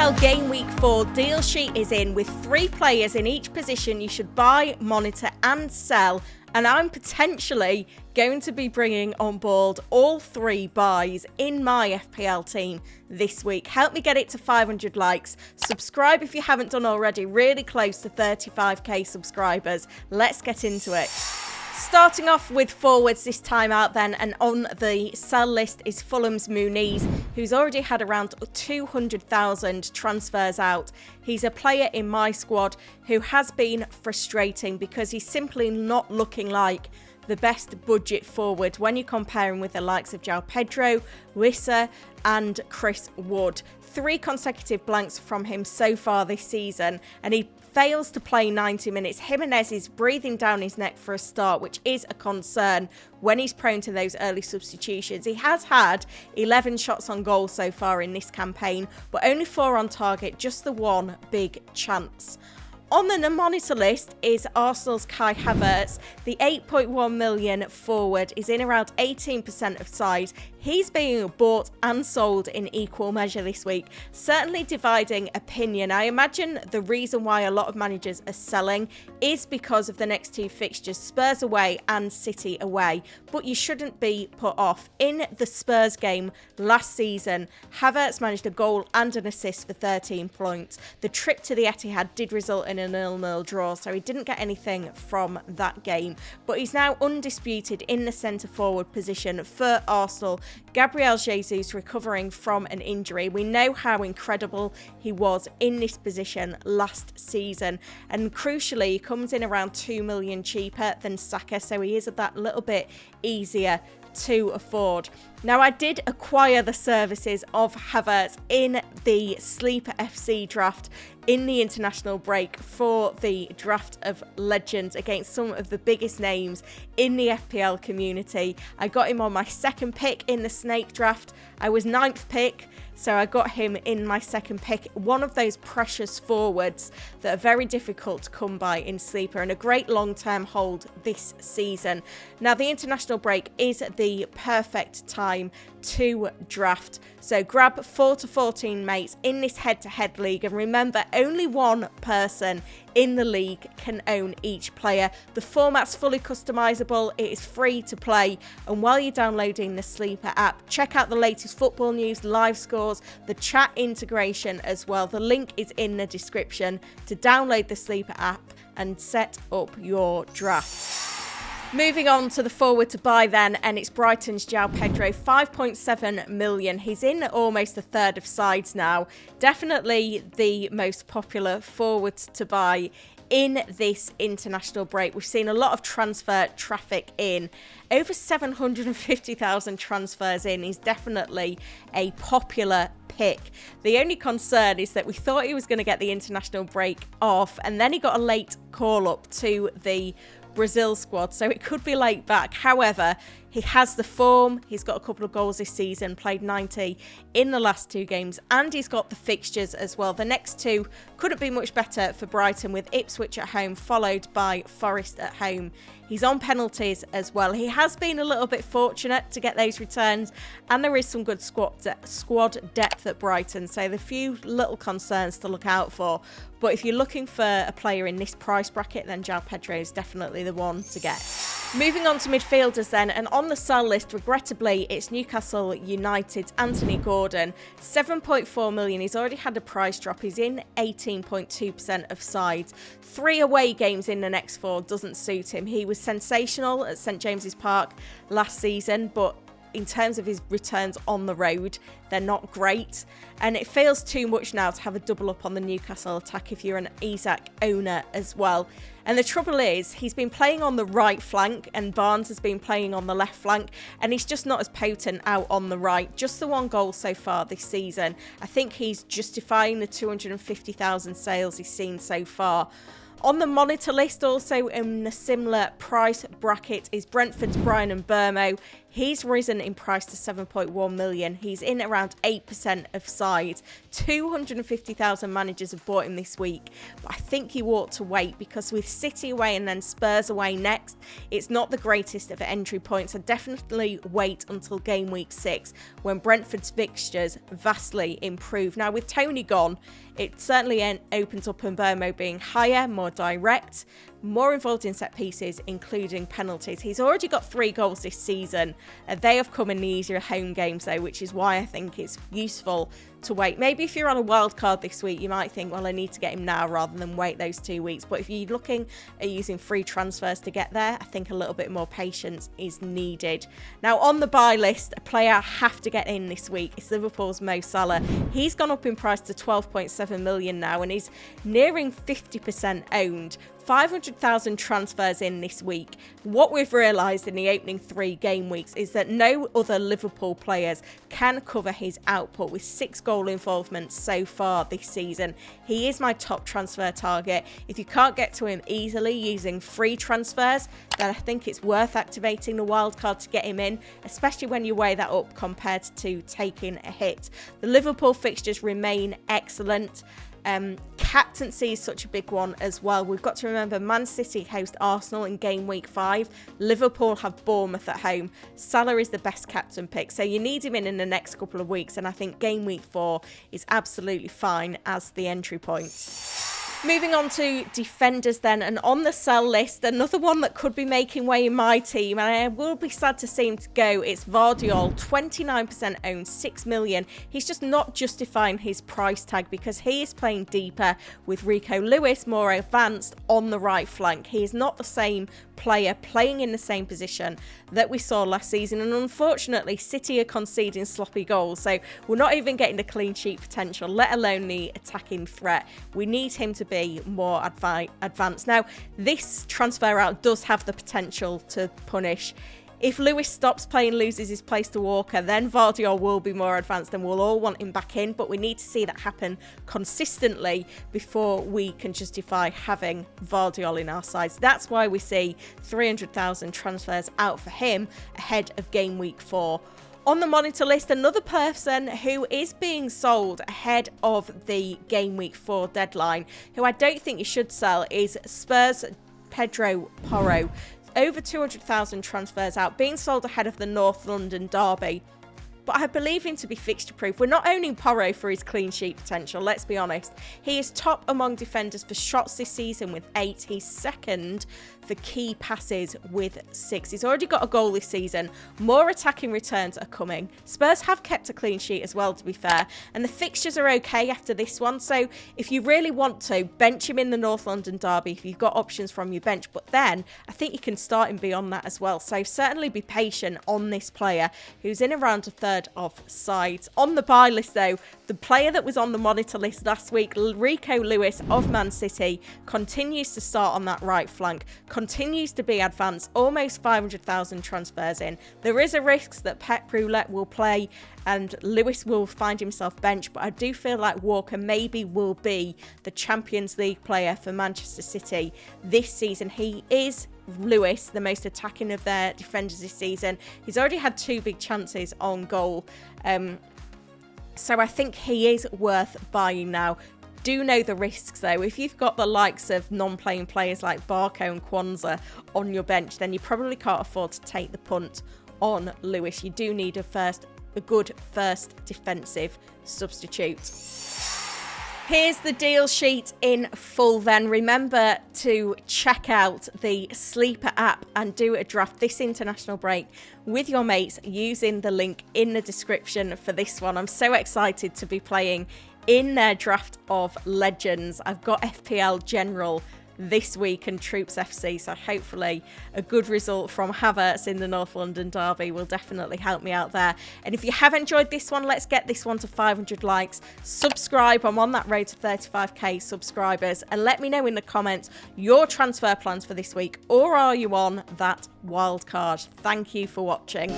FPL Gameweek 4 deal sheet is in with 3 players in each position you should buy, monitor and sell, and I'm potentially going to be bringing on board all 3 buys in my FPL team this week. Help me get it to 500 likes. Subscribe if you haven't done already. Really close to 35k subscribers. Let's get into it. Starting off with forwards this time out then, and on the sell list is Fulham's Muniz, who's already had around 200,000 transfers out. He's a player in my squad who has been frustrating because he's simply not looking like the best budget forward when you compare him with the likes of João Pedro, Wissa and Chris Wood. 3 consecutive blanks from him so far this season, and he fails to play 90 minutes. Jimenez is breathing down his neck for a start, which is a concern when he's prone to those early substitutions. He has had 11 shots on goal so far in this campaign, but only 4 on target, just the 1 big chance. On the monitor list is Arsenal's Kai Havertz. The 8.1 million forward is in around 18% of sides. He's being bought and sold in equal measure this week, certainly dividing opinion. I imagine the reason why a lot of managers are selling is because of the next 2 fixtures, Spurs away and City away. But you shouldn't be put off. In the Spurs game last season, Havertz managed a goal and an assist for 13 points. The trip to the Etihad did result in a 0-0 draw, so he didn't get anything from that game. But he's now undisputed in the centre forward position for Arsenal. Gabriel Jesus recovering from an injury. We know how incredible he was in this position last season, and crucially he comes in around 2 million cheaper than Saka, so he is that little bit easier to afford. Now, I did acquire the services of Havertz in the Sleeper FC draft in the international break for the draft of legends against some of the biggest names in the FPL community. I got him on my 2nd pick in the Snake draft. I was 9th pick, so I got him in my 2nd pick. One of those precious forwards that are very difficult to come by in Sleeper, and a great long-term hold this season. Now, the international break is the perfect time to draft, so grab 4 to 14 mates in this head-to-head league, and remember, only 1 person in the league can own each player. The format's fully customizable, it is free to play, and while you're downloading the Sleeper app, check out the latest football news, live scores, the chat integration as well. The link is in the description to download the Sleeper app and set up your draft. Moving on to the forward to buy then, and it's Brighton's João Pedro, 5.7 million. He's in almost a third of sides now. Definitely the most popular forward to buy in this international break. We've seen a lot of transfer traffic in. Over 750,000 transfers in. He's definitely a popular pick. The only concern is that we thought he was going to get the international break off, and then he got a late call up to the Brazil squad, so it could be late back. However, he has the form, he's got a couple of goals this season, played 90 in the last 2 games, and he's got the fixtures as well. The next 2 couldn't be much better for Brighton, with Ipswich at home followed by Forest at home. He's on penalties as well. He has been a little bit fortunate to get those returns, and there is some good squad depth at Brighton, so there are a few little concerns to look out for. But if you're looking for a player in this price bracket, then João Pedro is definitely the one to get. Moving on to midfielders then, and on the sell list, regrettably, it's Newcastle United's Anthony Gordon. 7.4 million. He's already had a price drop. He's in 18.2% of sides. 3 away games in the next 4 doesn't suit him. He was sensational at St James's Park last season, but in terms of his returns on the road, they're not great. And it feels too much now to have a double up on the Newcastle attack if you're an Isak owner as well. And the trouble is, he's been playing on the right flank and Barnes has been playing on the left flank, and he's just not as potent out on the right. Just the 1 goal so far this season. I think he's justifying the 250,000 sales he's seen so far. On the monitor list, also in a similar price bracket, is Brentford's Brian Mbeumo. He's risen in price to 7.1 million. He's in around 8% of sides. 250,000 managers have bought him this week. But I think you ought to wait, because with City away and then Spurs away next, it's not the greatest of entry points. So definitely wait until game week 6, when Brentford's fixtures vastly improve. Now, with Tony gone, it certainly opens up Mbeumo being higher, more direct, more involved in set pieces, including penalties. He's already got 3 goals this season. They have come in the easier home games, though, which is why I think it's useful to wait. Maybe if you're on a wild card this week, you might think, well, I need to get him now rather than wait those 2 weeks. But if you're looking at using free transfers to get there, I think a little bit more patience is needed. Now, on the buy list, a player I have to get in this week is Liverpool's Mo Salah. He's gone up in price to 12.7 million now, and he's nearing 50% owned. 500,000 transfers in this week. What we've realised in the opening 3 game weeks is that no other Liverpool players can cover his output, with 6 goal involvements so far this season. He is my top transfer target. If you can't get to him easily using free transfers, then I think it's worth activating the wildcard to get him in, especially when you weigh that up compared to taking a hit. The Liverpool fixtures remain excellent. Captaincy is such a big one as well. We've got to remember Man City host Arsenal in game week 5. Liverpool have Bournemouth at home. Salah is the best captain pick, so you need him in the next couple of weeks, and I think game week 4 is absolutely fine as the entry point. Moving on to defenders then, and on the sell list, another one that could be making way in my team, and I will be sad to see him to go. It's Gvardiol, 29% owned, 6 million. He's just not justifying his price tag, because he is playing deeper with Rico Lewis more advanced on the right flank. He is not the same player playing in the same position that we saw last season, and unfortunately City are conceding sloppy goals, so we're not even getting the clean sheet potential, let alone the attacking threat. We need him to be more advanced. Now, this transfer out does have the potential to punish. If Lewis stops playing, loses his place to Walker, then Gvardiol will be more advanced and we'll all want him back in, but we need to see that happen consistently before we can justify having Gvardiol in our sides. That's why we see 300,000 transfers out for him ahead of game week 4. On the monitor list, another person who is being sold ahead of the game week 4 deadline, who I don't think you should sell, is Spurs' Pedro Porro. Over 200,000 transfers out, being sold ahead of the North London derby. But I believe him to be fixture-proof. We're not owning Porro for his clean sheet potential, let's be honest. He is top among defenders for shots this season with 8. He's second for key passes with 6. He's already got a goal this season. More attacking returns are coming. Spurs have kept a clean sheet as well, to be fair. And the fixtures are okay after this one. So if you really want to, bench him in the North London derby if you've got options from your bench. But then I think you can start him beyond that as well. So certainly be patient on this player who's in around a third of sides. On the buy list though, the player that was on the monitor list last week, Rico Lewis of Man City, continues to start on that right flank, continues to be advanced, almost 500,000 transfers in. There is a risk that Pep Roulette will play and Lewis will find himself benched, but I do feel like Walker maybe will be the Champions League player for Manchester City this season. He is Lewis, the most attacking of their defenders this season. He's already had 2 big chances on goal. So I think he is worth buying now. Do know the risks though. If you've got the likes of non-playing players like Barco and Kwanzaa on your bench, then you probably can't afford to take the punt on Lewis. You do need a good first defensive substitute. Here's the deal sheet in full then. Remember to check out the Sleeper app and do a draft this international break with your mates using the link in the description for this one. I'm so excited to be playing in their draft of legends. I've got FPL General this week and Troops FC, so hopefully a good result from Havertz in the North London derby will definitely help me out there. And if you have enjoyed this one, let's get this one to 500 likes. Subscribe, I'm on that road to 35k subscribers, and let me know in the comments your transfer plans for this week, or are you on that wild card? Thank you for watching.